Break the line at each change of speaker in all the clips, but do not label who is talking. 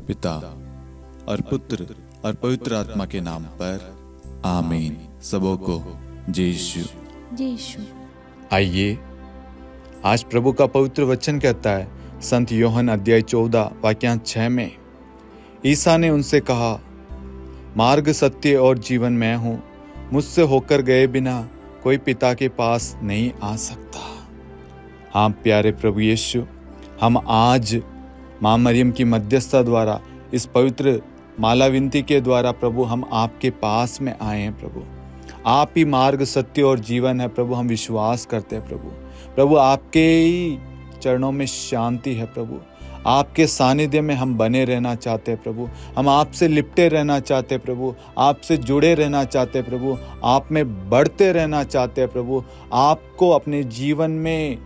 पिता और पुत्र और पवित्र आत्मा के नाम पर आमीन। सबों को जय यीशु।
जय यीशु।
आइए, आज प्रभु का पवित्र वचन कहता है, संत यूहन्ना अध्याय 14 वाक्यांश 6 में, ईसा ने उनसे कहा, मार्ग, सत्य और जीवन मैं हूँ, मुझसे होकर गए बिना कोई पिता के पास नहीं आ सकता। हाँ प्यारे प्रभु यीशु, हम आज माँ मरियम की मध्यस्थता द्वारा इस पवित्र माला विनती के द्वारा प्रभु हम आपके पास में आए हैं। प्रभु आप ही मार्ग, सत्य और जीवन है। प्रभु हम विश्वास करते हैं प्रभु आपके ही चरणों में शांति है। प्रभु आपके सानिध्य में हम बने रहना चाहते हैं। प्रभु हम आपसे लिपटे रहना चाहते हैं। प्रभु आपसे जुड़े रहना चाहते हैं। प्रभु आप में बढ़ते रहना चाहते हैं। प्रभु आपको अपने जीवन में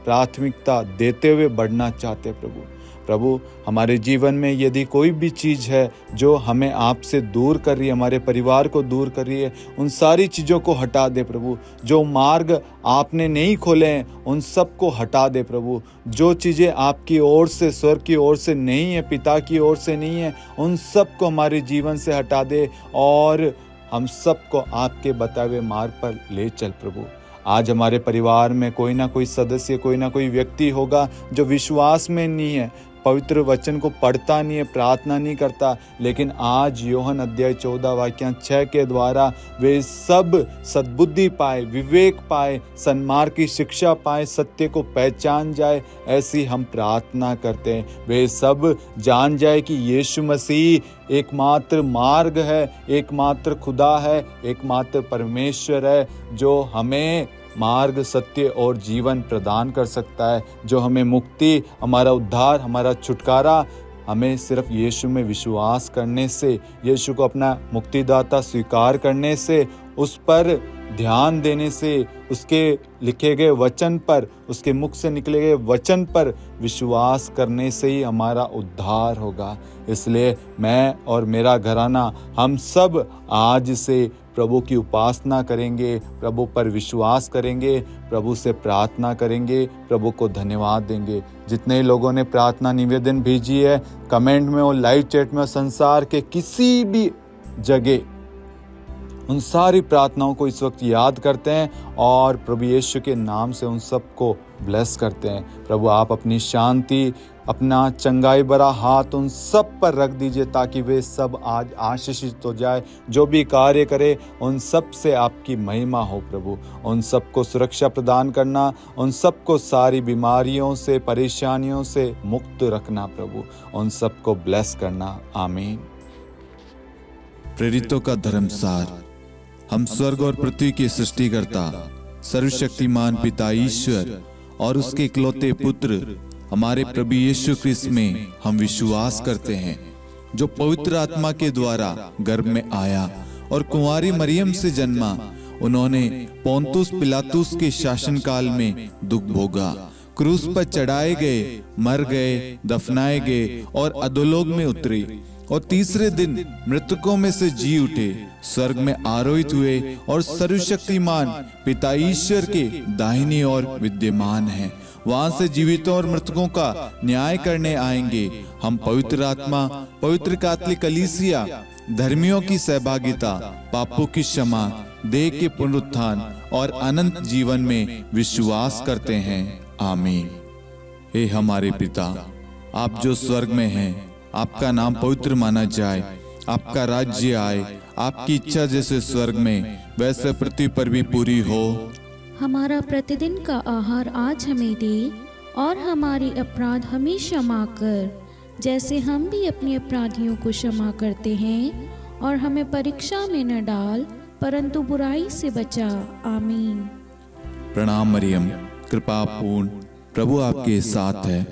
प्राथमिकता देते हुए बढ़ना चाहते हैं। प्रभु हमारे जीवन में यदि कोई भी चीज़ है जो हमें आपसे दूर कर रही है, हमारे परिवार को दूर कर रही है, उन सारी चीज़ों को हटा दे प्रभु। जो मार्ग आपने नहीं खोले हैं उन सब को हटा दे प्रभु। जो चीज़ें आपकी ओर से, स्वर्ग की ओर से नहीं है, पिता की ओर से नहीं है, उन सब को हमारे जीवन से हटा दे और हम सबको आपके बताए हुए मार्ग पर ले चल प्रभु। आज हमारे परिवार में कोई ना कोई सदस्य, कोई ना कोई व्यक्ति होगा जो विश्वास में नहीं है, पवित्र वचन को पढ़ता नहीं है, प्रार्थना नहीं करता, लेकिन आज यूहन्ना अध्याय 14 वाक्यांश 6 के द्वारा वे सब सद्बुद्धि पाए, विवेक पाए, सन्मार्ग की शिक्षा पाए, सत्य को पहचान जाए, ऐसी हम प्रार्थना करते हैं। वे सब जान जाए कि यीशु मसीह एकमात्र मार्ग है, एकमात्र खुदा है, एकमात्र परमेश्वर है, जो हमें मार्ग, सत्य और जीवन प्रदान कर सकता है, जो हमें मुक्ति, हमारा उद्धार, हमारा छुटकारा हमें सिर्फ यीशु में विश्वास करने से, यीशु को अपना मुक्तिदाता स्वीकार करने से, उस पर ध्यान देने से, उसके लिखे गए वचन पर, उसके मुख से निकले गए वचन पर विश्वास करने से ही हमारा उद्धार होगा। इसलिए मैं और मेरा घराना, हम सब आज से प्रभु की उपासना करेंगे, प्रभु पर विश्वास करेंगे, प्रभु से प्रार्थना करेंगे, प्रभु को धन्यवाद देंगे। जितने लोगों ने प्रार्थना निवेदन भेजी है, कमेंट में और लाइव चैट में, संसार के किसी भी जगह, उन सारी प्रार्थनाओं को इस वक्त याद करते हैं और प्रभु यीशु के नाम से उन सबको ब्लेस करते हैं। प्रभु आप अपनी शांति, अपना चंगाई भरा हाथ उन सब पर रख दीजिए ताकि वे सब आज आशीषित हो जाए। जो भी कार्य करे उन सब से आपकी महिमा हो प्रभु। उन सबको सुरक्षा प्रदान करना, उन सबको सारी बीमारियों से, परेशानियों से मुक्त रखना प्रभु। उन सबको ब्लेस करना। आमीन।
प्रेरितों का धर्मसार। हम स्वर्ग और पृथ्वी के सृष्टिकर्ता, सर्वशक्तिमान पिता ईश्वर और उसके इकलौते पुत्र हमारे प्रभु यीशु क्रिस्त में हम विश्वास करते हैं, जो पवित्र आत्मा के द्वारा गर्भ में आया और कुंवारी मरियम से जन्मा। उन्होंने पोंतुस पिलातुस के शासनकाल में दुख भोगा, क्रूस पर चढ़ाए गए, मर गए, दफनाए गए और अधोलोक में उतरे और तीसरे दिन मृतकों में से जी उठे, स्वर्ग में आरोहित हुए और सर्वशक्तिमान पिता ईश्वर के दाहिनी ओर विद्यमान हैं। वहां से जीवितों और मृतकों का न्याय करने आएंगे। हम पवित्र आत्मा, पवित्र कैथोलिक कलीसिया, धर्मियों की सहभागिता, पापों की क्षमा, देह के पुनरुत्थान और अनंत जीवन में विश्वास करते हैं। आमीन। हे हमारे पिता, आप जो स्वर्ग में हैं, आपका नाम पवित्र माना जाए, आपका राज्य आए, आपकी इच्छा जैसे स्वर्ग में वैसे पृथ्वी पर भी पूरी हो।
हमारा प्रतिदिन का आहार आज हमें दे और हमारी अपराध हमें क्षमा कर, जैसे हम भी अपने अपराधियों को क्षमा करते हैं, और हमें परीक्षा में न डाल परंतु बुराई से बचा। आमीन।
प्रणाम मरियम, कृपा पूर्ण, प्रभु आपके साथ है।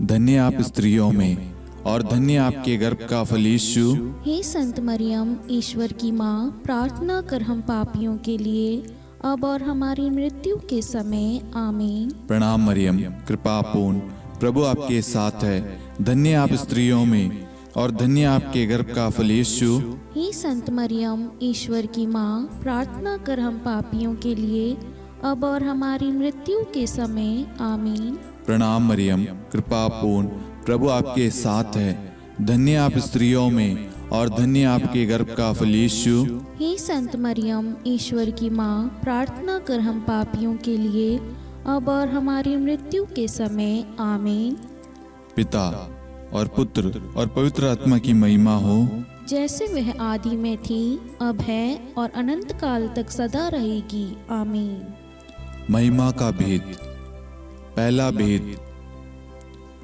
धन्य आप स्त्रियों में और धन्य आपके गर्भ का फल यीशु।
हे संत मरियम, ईश्वर की माँ, प्रार्थना कर हम पापियों के लिए, अब और हमारी मृत्यु के समय। आमीन।
प्रणाम मरियम, कृपा पूर्ण, प्रभु आपके साथ है। धन्य आप स्त्रियों में और धन्य आपके गर्भ का फल यीशु।
हे संत मरियम, ईश्वर की माँ, प्रार्थना कर हम पापियों के लिए, अब और हमारी मृत्यु के समय। आमीन।
प्रणाम मरियम, कृपा पूर्ण, प्रभु आपके साथ है। धन्य आप स्त्रियों में और धन्य आपके गर्भ का फल यीशु।
हे संत मरियम, ईश्वर की माँ, प्रार्थना कर हम पापियों के लिए अब और हमारी मृत्यु के समय। आमीन।
पिता और पुत्र और पवित्र आत्मा की महिमा हो,
जैसे वह आदि में थी, अब है और अनंत काल तक सदा रहेगी। आमीन।
महिमा का भेद। पहला भेद,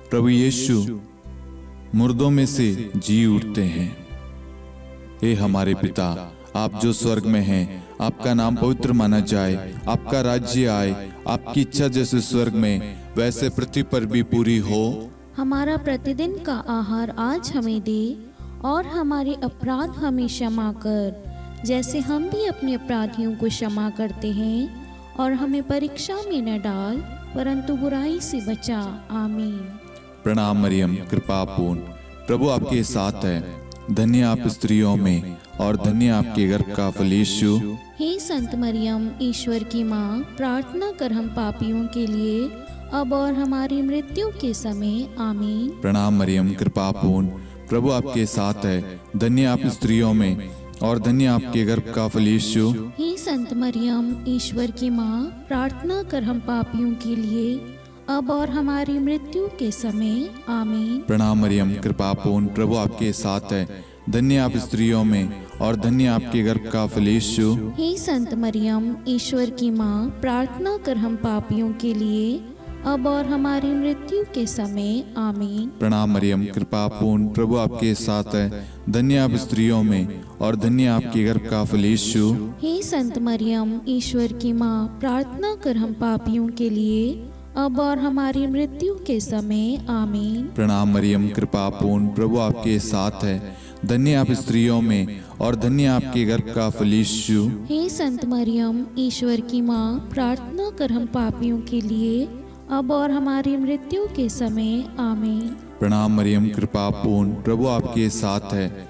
प्रभु यीशु मुर्दों में से जी उठते हैं। हे हमारे पिता, आप जो स्वर्ग में हैं, आपका नाम पवित्र माना जाए, आपका राज्य आए, आपकी इच्छा जैसे स्वर्ग में वैसे पृथ्वी पर भी पूरी हो।
हमारा प्रतिदिन का आहार आज हमें दे, और हमारे अपराध हमें क्षमा कर, जैसे हम भी अपने अपराधियों को क्षमा करते हैं, और हमें परीक्षा में न डाल, परंतु बुराई से बचा। आमीन।
प्रणाम मरियम, कृपा पूर्ण, प्रभु आपके साथ है। धन्य आप स्त्रियों में और धन्य आपके गर्भ का फल यीशु।
हे संत मरियम, ईश्वर की माँ, प्रार्थना कर हम पापियों के लिए अब और हमारी मृत्यु के समय। आमीन।
प्रणाम मरियम, कृपा पूर्ण, प्रभु आपके साथ है। धन्य आप स्त्रियों में और धन्य आपके गर्भ का फल यीशु।
हे संत मरियम, ईश्वर की माँ, प्रार्थना कर हम पापियों के लिए अब और हमारी मृत्यु के समय। आमीन।
प्रणाम मरियम, कृपा पूर्ण, प्रभु आपके साथ है। धन्य आप स्त्रियों में और धन्य आपके गर्भ का फल यीशु।
हे संत मरियम, ईश्वर की माँ, प्रार्थना कर हम पापियों के लिए अब और हमारी मृत्यु के समय। आमीन।
प्रणाम मरियम, कृपा पूर्ण, प्रभु आपके साथ है। धन्य आप स्त्रियों में और धन्य आपके गर्भ का फल यीशु।
हे संत मरियम, ईश्वर की माँ, प्रार्थना कर हम पापियों के लिए अब और हमारी मृत्यु के समय। आमीन।
प्रणाम मरियम, कृपा पूर्ण, प्रभु आपके साथ है। धन्य आप स्त्रियों में और धन्य आपके गर्भ का फल यीशु।
हे संत मरियम, ईश्वर की माँ, प्रार्थना कर हम पापियों के लिए अब और हमारी मृत्यु के समय। आमीन।
प्रणाम मरियम, कृपा पूर्ण, प्रभु आपके साथ है।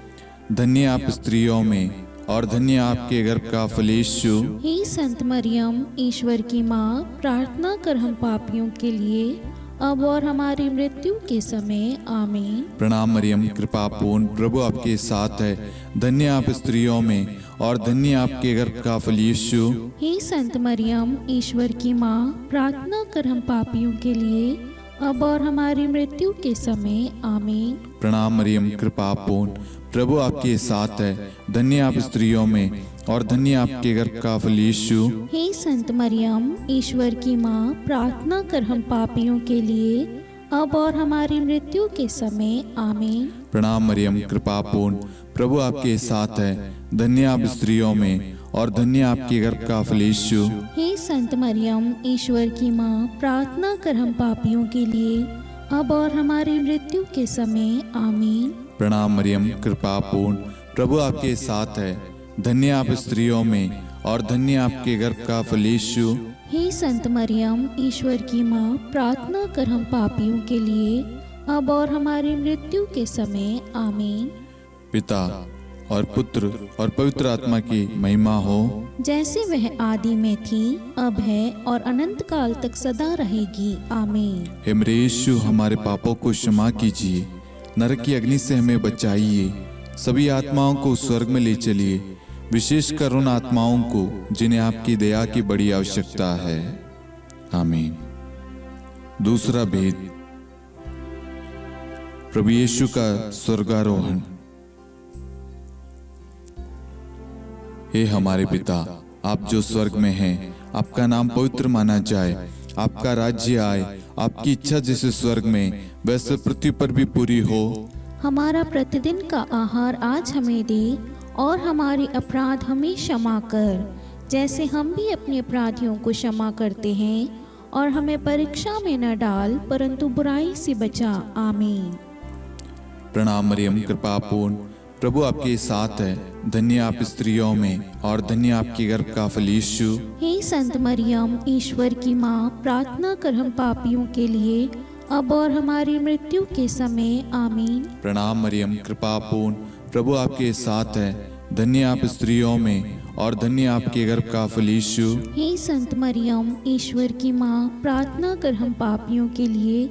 धन्य आप स्त्रियों में और धन्य आपके गर्भ का फल यीशु।
हे संत मरियम, ईश्वर की माँ, प्रार्थना कर हम पापियों के लिए अब और हमारी मृत्यु के समय। आमीन।
प्रणाम मरियम, कृपा पूर्ण, प्रभु आपके साथ है। धन्य आप स्त्रियों में और धन्य आपके गर्भ का फल यीशु।
हे संत मरियम, ईश्वर की माँ, प्रार्थना कर हम पापियों के लिए अब और हमारी मृत्यु के समय। आमीन।
प्रणाम मरियम, कृपा पूर्ण, प्रभु आपके साथ है। धन्य आप स्त्रियों में और धन्य आपके गर्भ का फल यीशु।
हे संत मरियम, ईश्वर की माँ, प्रार्थना कर हम पापियों के लिए अब और हमारी मृत्यु के समय। आमीन।
प्रणाम मरियम, कृपा पूर्ण, प्रभु आपके साथ है। धन्य आप स्त्रियों में और धन्य आपके गर्भ का फल यीशु।
हे संत मरियम, ईश्वर की माँ, प्रार्थना कर हम पापियों के लिए अब और हमारी मृत्यु के समय। आमीन।
प्रणाम मरियम, कृपा पूर्ण, प्रभु आपके साथ है। धन्य आप स्त्रियों में और धन्य आपके गर्भ का फल यीशु।
हे संत मरियम, ईश्वर की माँ, प्रार्थना कर हम पापियों के लिए अब और हमारी मृत्यु के समय। आमीन।
पिता और पुत्र और पवित्र आत्मा की महिमा हो,
जैसे वह आदि में थी, अब है और अनंत काल तक सदा रहेगी। आमीन।
हे मेरे यीशु, हमारे पापों को क्षमा कीजिए, नरक की अग्नि से हमें बचाइए, सभी आत्माओं को स्वर्ग में ले चलिए, विशेषकर उन आत्माओं को जिन्हें आपकी दया की बड़ी आवश्यकता है। आमीन। दूसरा भेद, प्रभु यीशु का स्वर्गारोहण। हे हमारे पिता, आप जो स्वर्ग में हैं, आपका नाम पवित्र माना जाए, आपका राज्य आए, आपकी इच्छा जैसे स्वर्ग में वैसे पृथ्वी पर भी पूरी हो।
हमारा प्रतिदिन का आहार आज हमें दे, और हमारे अपराध हमें क्षमा कर, जैसे हम भी अपने अपराधियों को क्षमा करते हैं, और हमें परीक्षा में न डाल, परंतु बुराई से बचा। आमीन।
प्रणाम मरियम, कृपा पूर्ण, प्रभु आपके साथ है। धन्य आप स्त्रियों में और धन्य आपके गर्भ का फल यीशु।
हे संत मरियम, ईश्वर की माँ, प्रार्थना कर हम पापियों के लिए अब और हमारी मृत्यु के समय। आमीन।
प्रणाम मरियम, कृपा पूर्ण, प्रभु आपके साथ है। धन्य आप स्त्रियों में और धन्य आपके गर्भ का फल यीशु।
हे संत मरियम, ईश्वर की माँ, प्रार्थना कर हम पापियों के लिए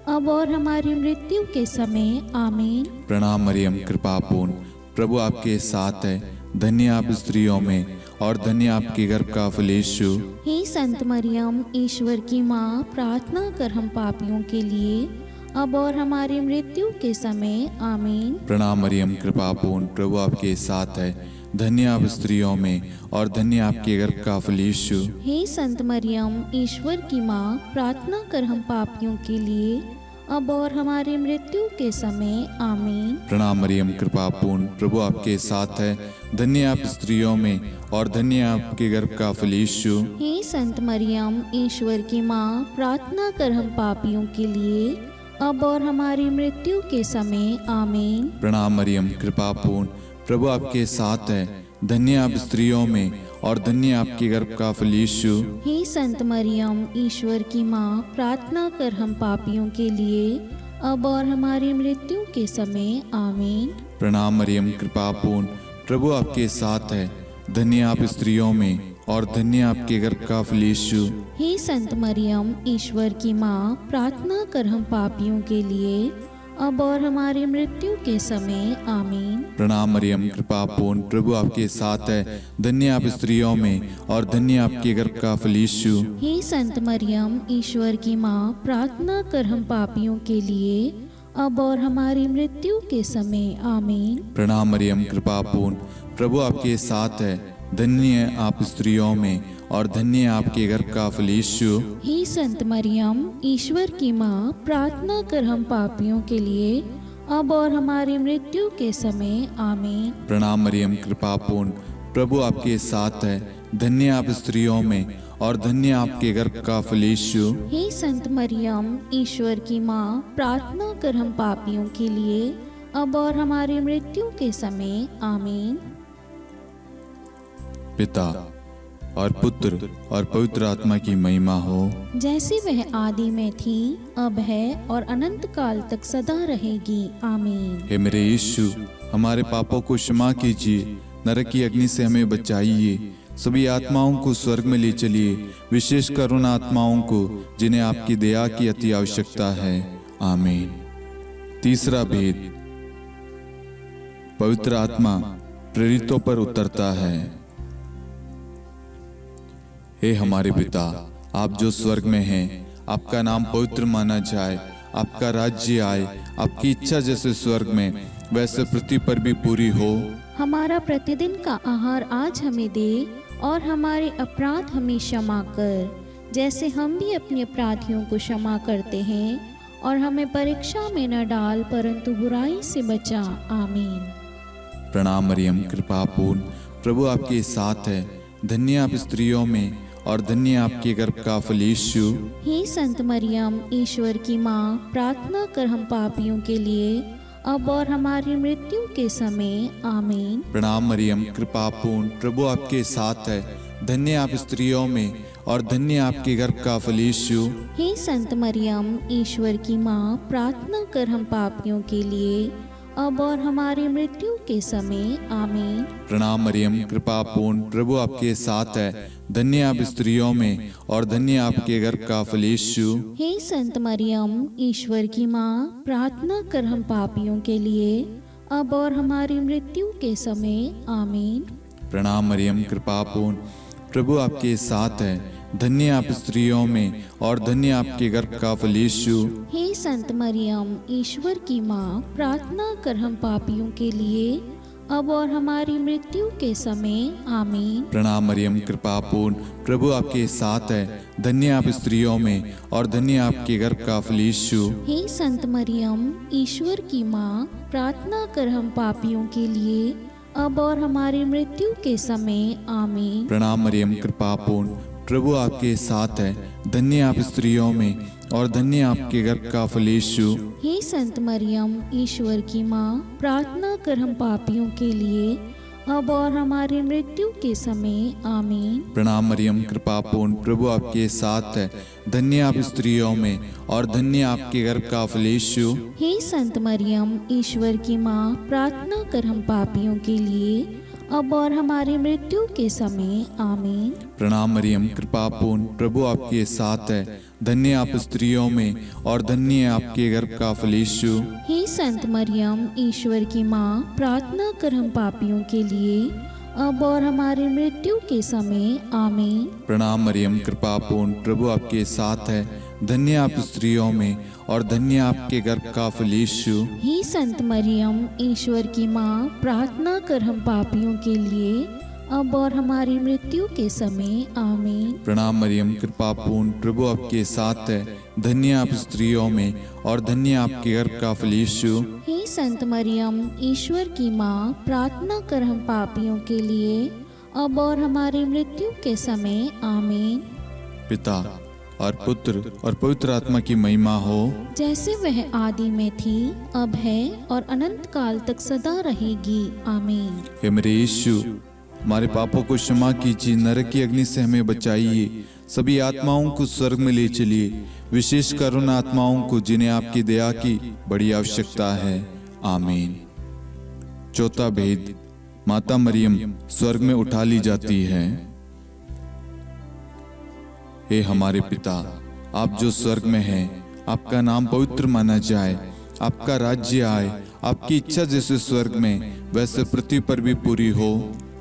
अब और हमारी मृत्यु के समय आमीन।
प्रणाम मरियम, कृपा पूर्ण, प्रभु आपके साथ है। धन्य आप स्त्रियों में और धन्य आपके गर्भ का फल यीशु।
हे संत मरियम, ईश्वर की माँ, प्रार्थना कर हम पापियों के लिए, अब और हमारी मृत्यु के समय आमीन।
प्रणाम मरियम, कृपा पूर्ण, प्रभु आपके साथ है। धन्य आप स्त्रियों में और धन्य आपके गर्भ का फल यीशु।
हे संत मरियम, ईश्वर की माँ, प्रार्थना कर हम पापियों के लिए, अब और हमारी मृत्यु के समय आमीन।
प्रणाम मरियम, कृपा पूर्ण, प्रभु आपके साथ है। धन्य आप स्त्रियों में और धन्य आपके गर्भ का फल यीशु।
हे संत मरियम, ईश्वर की माँ, प्रार्थना कर हम पापियों के लिए, अब और हमारी मृत्यु के समय आमीन।
प्रणाम मरियम, कृपा पूर्ण, प्रभु आपके साथ है। धन्य आप स्त्रियों में और धन्य आपके गर्भ का फल यीशु।
हे संत मरियम, ईश्वर की माँ, प्रार्थना कर हम पापियों के लिए, अब और हमारी मृत्यु के समय आमीन।
प्रणाम मरियम, कृपा पूर्ण, प्रभु आपके साथ है। धन्य आप स्त्रियों में और धन्य आपके गर्भ का फल यीशु।
हे संत मरियम, ईश्वर की माँ, प्रार्थना कर हम पापियों के लिए, अब और हमारी मृत्यु के समय आमीन।
प्रणाम मरियम, कृपा पूर्ण, प्रभु आपके साथ है। धन्य आप स्त्रियों में और धन्य आपके गर्भ का फल यीशु।
हे संत मरियम, ईश्वर की माँ, प्रार्थना कर हम पापियों के लिए, अब और हमारी मृत्यु के समय आमीन।
प्रणाम मरियम, कृपा पूर्ण, प्रभु आपके साथ है। धन्य आप स्त्रियों में और धन्य आपके गर्भ का फल यीशु।
हे संत मरियम, ईश्वर की माँ, प्रार्थना कर हम पापियों के लिए, अब और हमारी मृत्यु के समय आमीन।
प्रणाम मरियम, कृपा पूर्ण, प्रभु आपके साथ है। धन्य आप स्त्रियों में और धन्य आपके गर्भ का फल यीशु।
हे संत मरियम, ईश्वर की माँ, प्रार्थना कर हम पापियों के लिए, अब और हमारी मृत्यु के समय आमीन।
पिता और पुत्र और पवित्र आत्मा की महिमा हो,
जैसे वह आदि में थी, अब है और अनंत काल तक सदा रहेगी आमीन।
हे मेरे यीशु, हमारे पापों को क्षमा कीजिए, नरक की अग्नि से हमें बचाइए, सभी आत्माओं को स्वर्ग में ले चलिए, विशेषकर उन आत्माओं को जिन्हें आपकी दया की अति आवश्यकता है। आमीन। तीसरा भेद, पवित्र आत्मा प्रेरितों पर उतरता है। हे हमारे पिता, आप जो स्वर्ग में हैं, आपका नाम पवित्र माना जाए, आपका राज्य आए, आपकी इच्छा जैसे स्वर्ग में वैसे पृथ्वी पर भी पूरी हो।
हमारा प्रतिदिन का आहार आज हमें दे, और हमारे अपराध हमें क्षमा कर, जैसे हम भी अपने अपराधियों को क्षमा करते हैं, और हमें परीक्षा में न डाल, परंतु बुराई से बचा। आमीन।
प्रणाम मरियम, कृपा पूर्ण, प्रभु आपके साथ है। धन्य आप स्त्रियों में और धन्य आपके गर्भ का फल यीशु।
हे संत मरियम, ईश्वर की माँ, प्रार्थना कर हम पापियों के लिए, अब और हमारी मृत्यु के समय आमीन।
प्रणाम मरियम, कृपा पूर्ण, प्रभु आपके साथ है। धन्य आप स्त्रियों में और धन्य आपके गर्भ का फल यीशु।
हे संत मरियम, ईश्वर की माँ, प्रार्थना कर हम पापियों के लिए, अब और हमारी मृत्यु के समय आमीन।
प्रणाम मरियम, कृपा पूर्ण, प्रभु आपके साथ है। धन्य आप स्त्रियों में और धन्य आपके गर्भ का फल यीशु।
हे संत मरियम, ईश्वर की माँ, प्रार्थना कर हम पापियों के लिए, अब और हमारी मृत्यु के समय आमीन।
प्रणाम मरियम, कृपा पूर्ण, प्रभु आपके साथ है। धन्य आप स्त्रियों में और धन्य आपके गर्भ का फल यीशु।
हे संत मरियम, ईश्वर की माँ, प्रार्थना कर हम पापियों के लिए, अब और हमारी मृत्यु के समय आमीन।
प्रणाम मरियम, कृपा पूर्ण, प्रभु आपके साथ है। धन्य आप स्त्रियों में और धन्य आपके गर्भ का फल यीशु।
हे संत मरियम, ईश्वर की माँ, प्रार्थना कर हम पापियों के लिए, अब और हमारी मृत्यु के समय आमीन।
प्रणाम मरियम, कृपा पूर्ण, प्रभु आपके साथ है। धन्य आप स्त्रियों में और धन्य आपके गर्भ का फल यीशु।
हे संत मरियम, ईश्वर की माँ, प्रार्थना कर हम पापियों के लिए, अब और हमारी मृत्यु के समय आमीन।
प्रणाम मरियम, कृपा पूर्ण, प्रभु आपके साथ है। धन्य आप स्त्रियों में और धन्य आपके गर्भ का फल यीशु।
हे संत मरियम, ईश्वर की माँ, प्रार्थना कर हम पापियों के लिए, अब और हमारी मृत्यु के समय आमीन।
प्रणाम मरियम, कृपा पूर्ण, प्रभु आपके साथ है। धन्य आप स्त्रियों में और धन्य है आपके गर्भ का फल यीशु।
हे संत मरियम, ईश्वर की माँ, प्रार्थना कर हम पापियों के लिए, अब और हमारी मृत्यु के समय आमीन।
प्रणाम मरियम, कृपा पूर्ण, प्रभु आपके साथ है। धन्य आप स्त्रियों में और धन्य आपके गर्भ का फल यीशु।
हे संत मरियम, ईश्वर की माँ, प्रार्थना कर हम पापियों के लिए, अब और हमारी मृत्यु के समय आमीन।
प्रणाम मरियम, कृपा पूर्ण, प्रभु आपके साथ है। धन्य आप स्त्रियों में और धन्य आपके गर्भ का फल यीशु।
हे संत मरियम, ईश्वर की माँ, प्रार्थना कर हम पापियों के लिए, अब और हमारी मृत्यु के समय आमीन।
पिता और पुत्र और पवित्र आत्मा की महिमा हो,
जैसे वह आदि में थी, अब है और अनंत काल तक सदा रहेगी आमीन।
हे मेरे यीशु, हमारे पापों को क्षमा कीजिए, नरक की अग्नि से हमें बचाइए, सभी आत्माओं को स्वर्ग में ले चलिए, विशेषकर उन आत्माओं को जिन्हें आपकी दया की बड़ी आवश्यकता है। आमीन। चौथा भेद, माता मरियम स्वर्ग में उठा ली जाती है। हे हमारे पिता, आप जो स्वर्ग में हैं, आपका नाम पवित्र माना जाए, आपका राज्य आए, आपकी इच्छा जैसे स्वर्ग में वैसे पृथ्वी पर भी पूरी हो।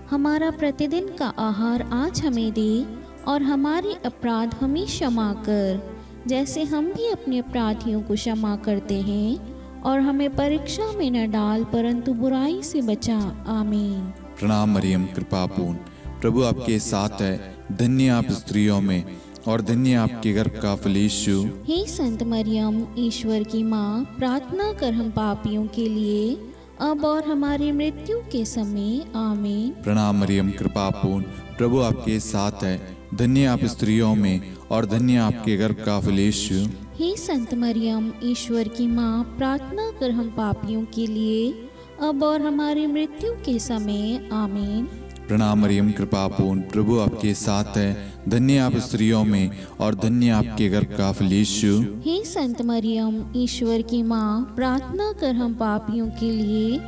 हमारा प्रतिदिन का आहार आज हमें दे, और हमारे अपराध हमें क्षमा कर, जैसे हम भी अपने अपराधियों को क्षमा करते हैं, और हमें परीक्षा में न डाल, परंतु बुराई से बचा। आमीन।
प्रणाम मरियम, कृपा पूर्ण, प्रभु आपके साथ है। धन्य आप स्त्रियों में और धन्य आपके गर्भ का फल यीशु।
हे संत मरियम, ईश्वर की माँ, प्रार्थना कर हम पापियों के लिए, अब और हमारी मृत्यु के समय आमीन।
प्रणाम मरियम, कृपा पूर्ण, प्रभु आपके साथ है। धन्य आप स्त्रियों में और धन्य आपके गर्भ का फल यीशु।
हे संत मरियम, ईश्वर की माँ, प्रार्थना कर हम पापियों के लिए, अब और हमारी मृत्यु के समय आमीन।
प्रणाम मरियम, कृपा पूर्ण, प्रभु आपके साथ है। धन्य आप स्त्रियों में और धन्य आपके गर्भ का फल यीशु।
हे संत मरियम, ईश्वर की माँ, प्रार्थना कर हम पापियों के लिए,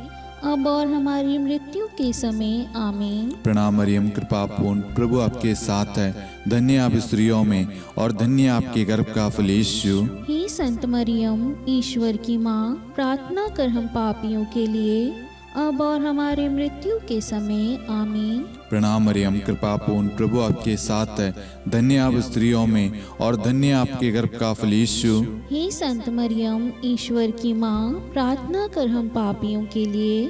अब और हमारी मृत्यु के समय आमीन।
प्रणाम मरियम, कृपा पूर्ण, प्रभु आपके साथ है। धन्य आप स्त्रियों में और धन्य आपके गर्भ का फल यीशु।
हे संत मरियम, ईश्वर की माँ, प्रार्थना कर हम पापियों के लिए, अब और हमारी मृत्यु के समय आमीन।
प्रणाम मरियम, कृपा पूर्ण, प्रभु आपके साथ है। धन्य आप स्त्रियों में और धन्य आपके गर्भ का फल यीशु।
हे संत मरियम, ईश्वर की माँ, प्रार्थना कर हम पापियों के लिए,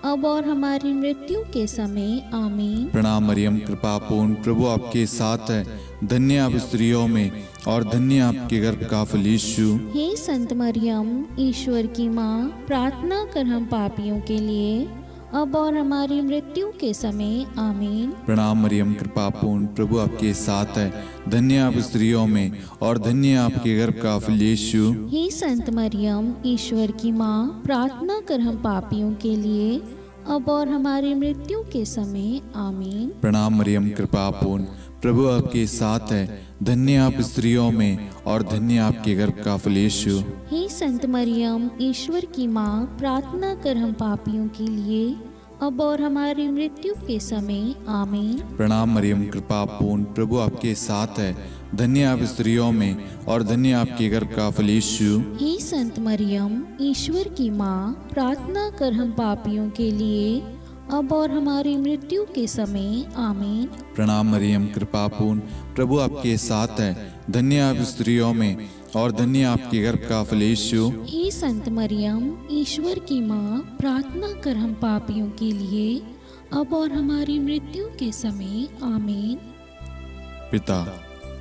अब और हमारी मृत्यु के समय आमीन।
प्रणाम मरियम, कृपा पूर्ण, प्रभु आपके साथ है। धन्य आप स्त्रियों में और धन्य आपके गर्भ का फल यीशु।
हे संत मरियम, ईश्वर की माँ, प्रार्थना कर हम पापियों के लिए, अब और हमारी मृत्यु के समय आमीन।
प्रणाम मरियम, कृपा पूर्ण, प्रभु आपके साथ है। धन्य आप स्त्रियों में और धन्य आपके गर्भ का फल यीशु।
हे संत मरियम, ईश्वर की माँ, प्रार्थना कर हम पापियों के लिए, अब और हमारी मृत्यु के समय आमीन।
प्रणाम मरियम, कृपा पूर्ण, प्रभु आपके साथ है। धन्य आप स्त्रियों में और धन्य आपके गर्भ का फल यीशु।
हे संत मरियम, ईश्वर की माँ, प्रार्थना कर हम पापियों के लिए, अब और हमारी मृत्यु के समय आमीन।
प्रणाम मरियम, कृपा पूर्ण, प्रभु आपके साथ है। धन्य आप स्त्रियों में और धन्य आपके गर्भ का फल यीशु।
हे संत मरियम, ईश्वर की माँ, प्रार्थना कर हम पापियों के लिए, अब और हमारी मृत्यु के समय आमीन।
प्रणाम मरियम, कृपा पूर्ण, प्रभु आपके साथ है। धन्य आप स्त्रियों में और धन्य आपके गर्भ का फल यीशु।
हे संत मरियम, ईश्वर की माँ, प्रार्थना कर हम पापियों के लिए, अब और हमारी मृत्यु के समय आमीन।
पिता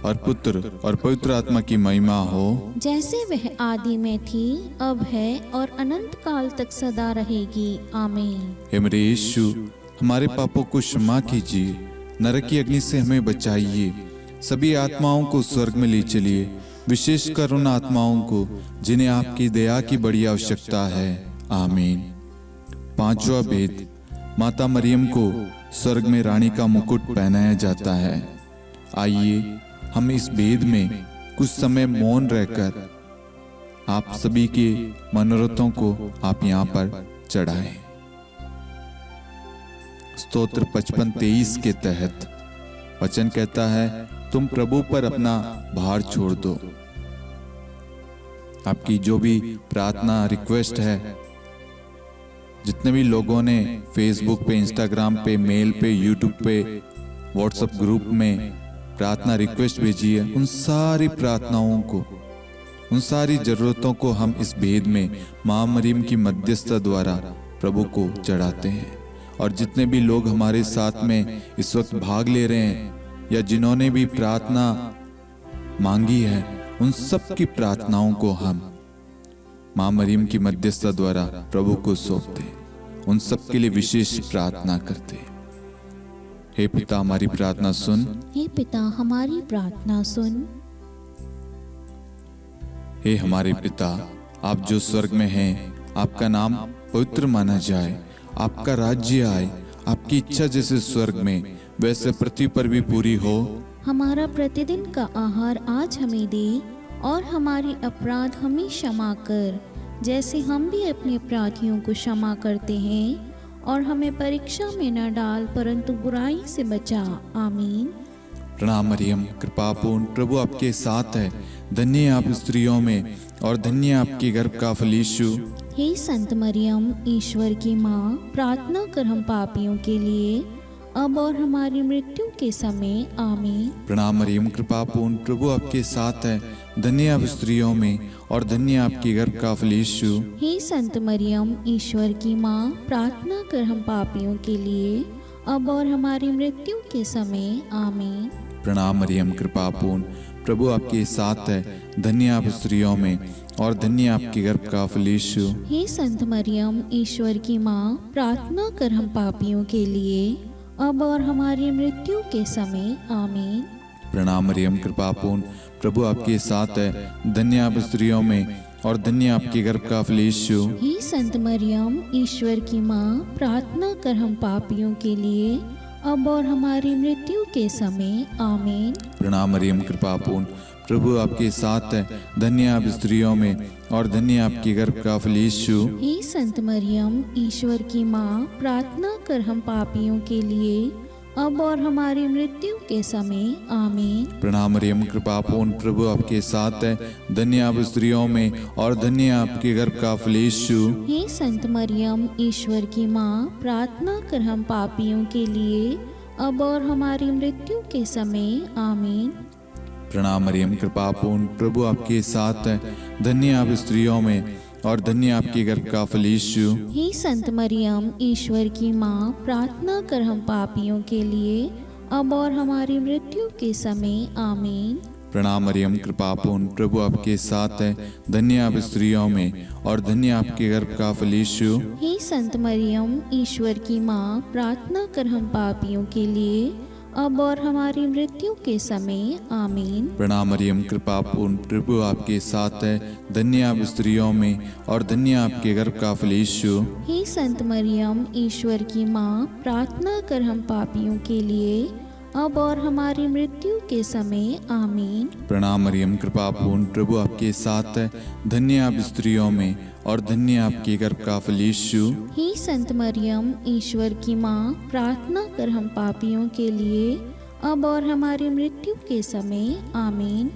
और पुत्र और पवित्र आत्मा की महिमा हो,
जैसे वह आदि में थी, अब है और अनंत काल तक सदा रहेगी आमीन।
हे मेरे यीशु, हमारे पापों को क्षमा कीजिए, नरक की अग्नि से हमें बचाइए, सभी आत्माओं को स्वर्ग में ले चलिए, विशेषकर उन आत्माओं को जिन्हें आपकी दया की बड़ी आवश्यकता है। आमीन। पांचवा भेद, माता मरियम को स्वर्ग में रानी का मुकुट पहनाया जाता है। आइए हम इस भेद में कुछ समय मौन रहकर आप सभी के मनोरथों को आप यहाँ पर चढ़ाएं। स्तोत्र 55:23 के तहत वचन कहता है, तुम प्रभु पर अपना भार छोड़ दो। आपकी जो भी प्रार्थना रिक्वेस्ट है, जितने भी लोगों ने फेसबुक पे, इंस्टाग्राम पे, मेल पे, यूट्यूब पे, व्हाट्सएप ग्रुप में प्रार्थना रिक्वेस्ट भेजी है, उन सारी प्रार्थनाओं को, उन सारी जरूरतों को हम इस भेद में मां मरियम की मध्यस्थता द्वारा प्रभु को चढ़ाते हैं। और जितने भी लोग हमारे साथ में इस वक्त भाग ले रहे हैं या जिन्होंने भी प्रार्थना मांगी है, उन सब की प्रार्थनाओं को हम मां मरियम की मध्यस्थता द्वारा प्रभु को सौंपते, उन सब के लिए विशेष प्रार्थना करते। हे पिता हमारी प्रार्थना सुन,
हे पिता हमारी प्रार्थना सुन।
हे हमारे पिता, आप जो स्वर्ग में हैं, आपका नाम पवित्र माना जाए, आपका राज्य आए, आपकी इच्छा जैसे स्वर्ग में वैसे पृथ्वी पर भी पूरी हो।
हमारा प्रतिदिन का आहार आज हमें दे, और हमारे अपराध हमें क्षमा कर, जैसे हम भी अपने अपराधियों को क्षमा करते हैं, और हमें परीक्षा में न डाल, परंतु बुराई से बचा। आमीन।
प्रणाम मरियम, कृपापूर्ण प्रभु आपके साथ है, धन्य आप स्त्रियों में और धन्य आपके गर्भ का फल यीशु।
हे संत मरियम, ईश्वर की माँ, प्रार्थना कर हम पापियों के लिए, अब और हमारी मृत्यु के समय। आमीन।
प्रणाम मरियम, कृपापूर्ण प्रभु आपके साथ है, धन्य आप स्त्रियों में और धन्य आपके गर्भ का फल यीशु।
हे संत मरियम, ईश्वर की माँ, प्रार्थना कर हम पापियों के लिए, अब और हमारी मृत्यु के समय। आमीन।
प्रणाम मरियम, कृपापूर्ण प्रभु आपके साथ है, धन्य आप स्त्रियों में और धन्य आपके गर्भ का फल यीशु।
हे संत मरियम, ईश्वर की माँ, प्रार्थना कर हम पापियों के लिए, अब और हमारी मृत्यु के समय। आमीन।
प्रणाम मरियम, कृपापूर्ण प्रभु आपके साथ है, धन्य आप स्त्रियों में और धन्य आपके गर्भ का फल यीशु।
हे संत मरियम, ईश्वर की माँ, प्रार्थना कर हम पापियों के लिए, अब और हमारी मृत्यु के समय। आमीन।
प्रणाम मरियम, कृपापूर्ण प्रभु आपके साथ है, धन्य आप स्त्रियों में और धन्य आपके गर्भ का फल यीशु।
हे संत मरियम, ईश्वर की माँ, प्रार्थना कर हम पापियों के लिए, अब और हमारी मृत्यु के समय। आमीन।
प्रणाम मरियम, कृपापूर्ण प्रभु आपके साथ है, धन्य आप स्त्रियों में और धन्य आपके गर्भ का फल यीशु।
हे संत मरियम, ईश्वर की माँ, प्रार्थना कर हम पापियों के लिए, अब और हमारी मृत्यु के समय। आमीन।
प्रणाम मरियम, कृपापूर्ण प्रभु आपके साथ है, धन्य आप स्त्रियों में और धन्य आपके गर्भ का फल यीशु।
हे संत मरियम, ईश्वर की माँ, प्रार्थना कर हम पापियों के लिए, अब और हमारी मृत्यु के समय। आमीन।
प्रणाम मरियम, कृपापूर्ण प्रभु आपके साथ है, धन्य आप स्त्रियों में और धन्य आपके गर्भ का फल यीशु।
हे संत मरियम, ईश्वर की माँ, प्रार्थना कर हम पापियों के लिए, अब और हमारी मृत्यु के समय। आमीन।
प्रणाम मरियम, कृपापूर्ण प्रभु आपके साथ है, धन्य आप स्त्रियों में और धन्य आपके गर्भ का फल यीशु।
हे संत मरियम, ईश्वर की माँ, प्रार्थना कर हम पापियों के लिए, अब और हमारी मृत्यु के समय। आमीन।
प्रणाम मरियम, कृपापूर्ण प्रभु आपके साथ है, धन्य आप स्त्रियों में और धन्य आपके गर्भ का फल यीशु।
हे संत मरियम, ईश्वर की माँ, प्रार्थना कर हम पापियों के लिए, अब और हमारी मृत्यु के समय। आमीन।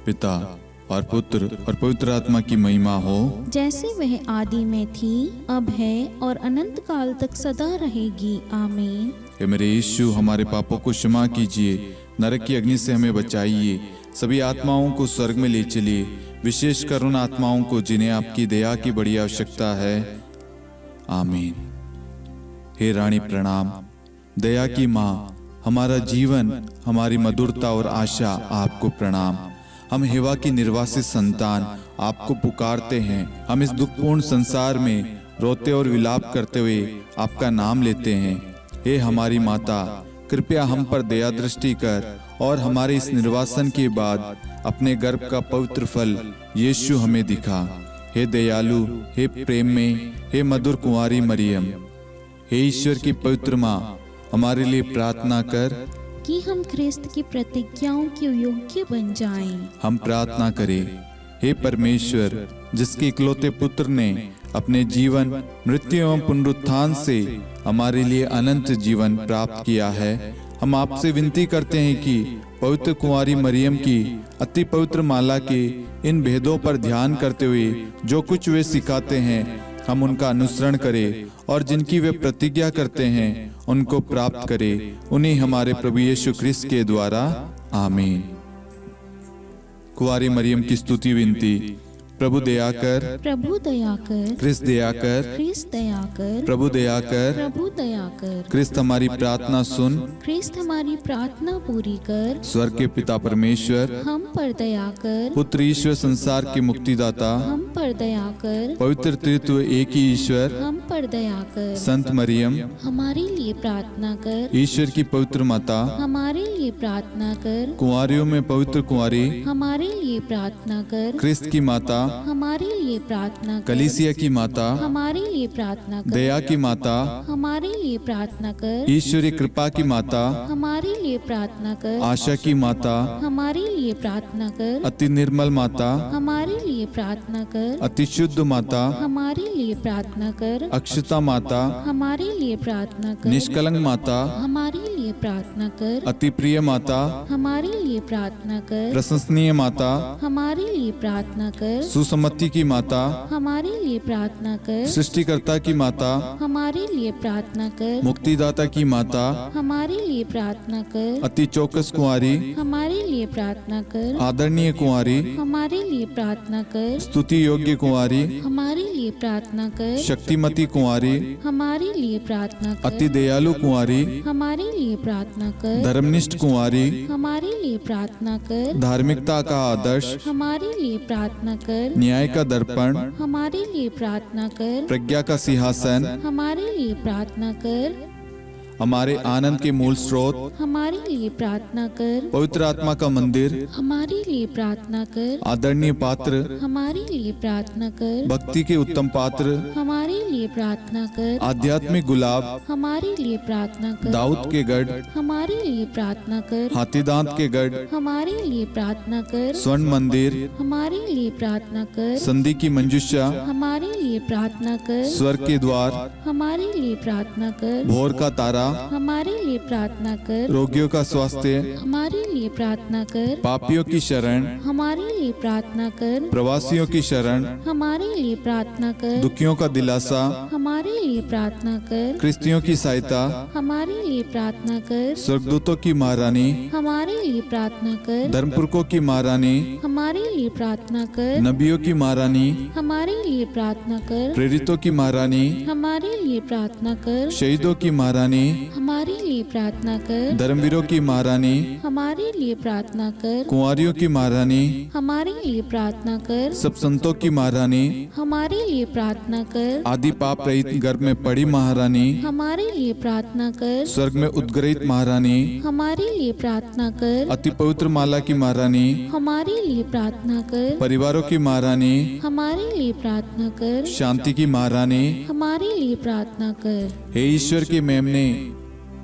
पिता और पुत्र और पवित्र आत्मा की महिमा हो,
जैसे वह आदि में थी, अब है और अनंत काल तक सदा रहेगी। आमीन।
हे मेरे यीशु, हमारे पापों को क्षमा कीजिए, नरक की अग्नि से हमें बचाइए, सभी आत्माओं को स्वर्ग में ले चलिए, विशेषकर उन आत्माओं को जिन्हें आपकी दया की बड़ी आवश्यकता है। आमीन। हे रानी प्रणाम, दया की माँ, हमारा जीवन, हमारी मधुरता और आशा आपको प्रणाम। हम हेवा की निर्वासित संतान आपको पुकारते हैं। हम इस दुखपूर्ण संसार में रोते और विलाप करते हुए आपका नाम लेते हैं। हे हमारी माता, कृपया हम पर दया दृष्टि कर और हमारे इस निर्वासन के बाद अपने गर्भ का पवित्र फल यीशु हमें दिखा। हे दयालु, हे प्रेम में, हे मधुर कुंवारी मरियम, हे ईश्वर की पवित्र माँ, हमारे लिए प्रार्थना कर
कि हम ख्रिस्त की प्रतिज्ञाओं के योग्य बन जाएं।
हम प्रार्थना करें। हे परमेश्वर, जिसके इकलौते पुत्र ने अपने जीवन, मृत्यु एवं पुनरुत्थान से हमारे लिए अनंत जीवन प्राप्त किया है, हम आपसे विनती करते हैं कि पवित्र कुंवारी मरियम की अति पवित्र माला के इन भेदों पर ध्यान करते हुए जो कुछ वे सिखाते हैं, हम उनका अनुसरण करें और जिनकी वे प्रतिज्ञा करते हैं उनको प्राप्त करें। उन्हीं हमारे प्रभु यीशु ख्रिस्त के द्वारा, आमीन। कुंवारी मरियम की स्तुति विनती। प्रभु दया कर,
प्रभु दया कर,
ख्रिस्त दया कर,
ख्रिस्त दया कर,
प्रभु दया कर,
प्रभु दया कर,
ख्रिस्त हमारी प्रार्थना सुन,
ख्रिस्त हमारी प्रार्थना पूरी कर,
स्वर्ग के पिता परमेश्वर,
हम पर दया कर,
पुत्र ईश्वर संसार के मुक्तिदाता,
हम पर दया कर,
पवित्र त्रित्व एक ही ईश्वर,
हम पर दया कर,
संत मरियम,
हमारे लिए प्रार्थना कर,
ईश्वर की पवित्र माता,
हमारे लिए प्रार्थना कर,
कुंवारियों में पवित्र कुंवारी,
हमारे लिए प्रार्थना कर,
ख्रिस्त की माता,
हमारे लिए प्रार्थना कर,
कलीसिया की माता,
हमारे लिए प्रार्थना कर,
दया की माता,
हमारे लिए प्रार्थना कर,
ईश्वरीय कृपा की माता,
हमारे लिए प्रार्थना कर,
आशा की माता,
हमारे लिए प्रार्थना कर,
अति निर्मल माता,
हमारे लिए प्रार्थना कर,
अति शुद्ध माता,
हमारे लिए प्रार्थना कर,
अक्षता माता,
हमारे लिए प्रार्थना कर,
निष्कलंक माता,
हमारे लिए प्रार्थना कर,
अति प्रिय माता,
हमारे लिए प्रार्थना कर,
प्रशंसनीय माता,
हमारे लिए प्रार्थना कर,
सुसमति की माता,
हमारे लिए प्रार्थना कर,
सृष्टिकर्ता की माता,
हमारे लिए प्रार्थना कर,
मुक्तिदाता की माता,
हमारे लिए प्रार्थना कर,
अति चौकस कुंवारी,
हमारे लिए प्रार्थना कर,
आदरणीय कुंवारी,
हमारे लिए प्रार्थना कर,
स्तुति योग्य कुंवारी,
हमारे लिए प्रार्थना कर,
शक्तिमती कुंवारी,
हमारे लिए प्रार्थना कर,
अति दयालु कुंवारी,
हमारे लिए प्रार्थना कर,
धर्मनिष्ठ कुंवारी,
हमारे लिए प्रार्थना कर,
धार्मिकता का आदर्श,
हमारे लिए प्रार्थना कर,
न्याय का दर्पण,
हमारे लिए प्रार्थना कर,
प्रज्ञा का सिंहासन,
हमारे लिए प्रार्थना कर,
हमारे आनंद के मूल स्रोत,
हमारे लिए प्रार्थना कर,
पवित्र आत्मा का मंदिर,
हमारे लिए प्रार्थना कर,
आदरणीय पात्र,
हमारे लिए प्रार्थना कर,
भक्ति के उत्तम पात्र,
हमारे लिए प्रार्थना कर,
आध्यात्मिक गुलाब,
हमारे लिए प्रार्थना कर,
दाऊद के गढ़,
हमारे लिए प्रार्थना कर,
हाथीदांत के गढ़,
हमारे लिए प्रार्थना कर,
स्वर्ण मंदिर,
हमारे लिए प्रार्थना कर,
संधि की मंजुषा,
हमारे लिए प्रार्थना कर,
स्वर्ग के द्वार,
हमारे लिए प्रार्थना कर,
भोर का तारा,
हमारे लिए प्रार्थना कर,
रोगियों का स्वास्थ्य,
हमारे लिए प्रार्थना कर,
पापियों की शरण,
हमारे लिए प्रार्थना कर,
प्रवासियों की शरण,
हमारे लिए प्रार्थना कर,
दुखियों का दिलासा,
हमारे लिए प्रार्थना कर,
क्रिस्तियों की सहायता,
हमारे लिए प्रार्थना कर,
स्वर्गदूतों की महारानी,
हमारे लिए प्रार्थना कर,
धर्मपुरखों की महारानी,
हमारे लिए प्रार्थना कर,
नबियों की महारानी,
हमारे लिए प्रार्थना कर,
प्रेरितों की महारानी,
हमारे लिए प्रार्थना कर,
शहीदों की महारानी,
हमारे लिए प्रार्थना कर,
धर्मवीरों की महारानी,
हमारे लिए प्रार्थना कर,
कुंवारियों की महारानी,
हमारे लिए प्रार्थना कर,
सब संतों की महारानी,
हमारे लिए प्रार्थना कर,
आदि पाप रहित गर्भ में पड़ी महारानी,
हमारे लिए प्रार्थना कर,
स्वर्ग में उद्गृहित महारानी,
हमारे लिए प्रार्थना कर,
अति पवित्र माला की महारानी,
हमारे लिए प्रार्थना कर,
परिवारों की महारानी,
हमारे लिए प्रार्थना कर,
शांति की महारानी,
हमारे लिए प्रार्थना कर।
हे ईश्वर के मेमने,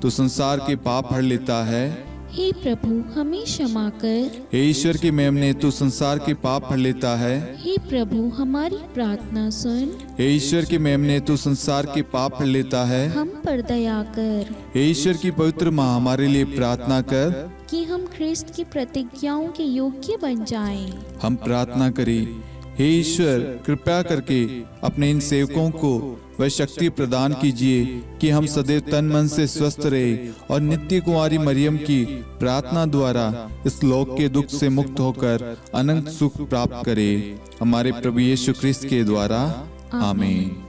तो संसार के पाप हर लेता है।
हे प्रभु हमें क्षमा कर।
हे ईश्वर के मेमने, तू संसार के पाप हर लेता है।
हे प्रभु हमारी प्रार्थना सुन।
हे ईश्वर के मेमने, तू संसार के पाप हर लेता है।
हम पर दया कर
हे ईश्वर की पवित्र माँ, हमारे लिए प्रार्थना कर
कि हम ख्रिस्त की प्रतिज्ञाओं के योग्य बन जाएं।
हम प्रार्थना करें। हे ईश्वर, कृपया करके अपने इन सेवकों को वह शक्ति प्रदान कीजिए कि हम सदैव तन मन से स्वस्थ रहे और नित्य कुंवारी मरियम की प्रार्थना द्वारा इस लोक के दुख से मुक्त होकर अनंत सुख प्राप्त करें। हमारे प्रभु यीशु ख्रिस्त के द्वारा, आमीन।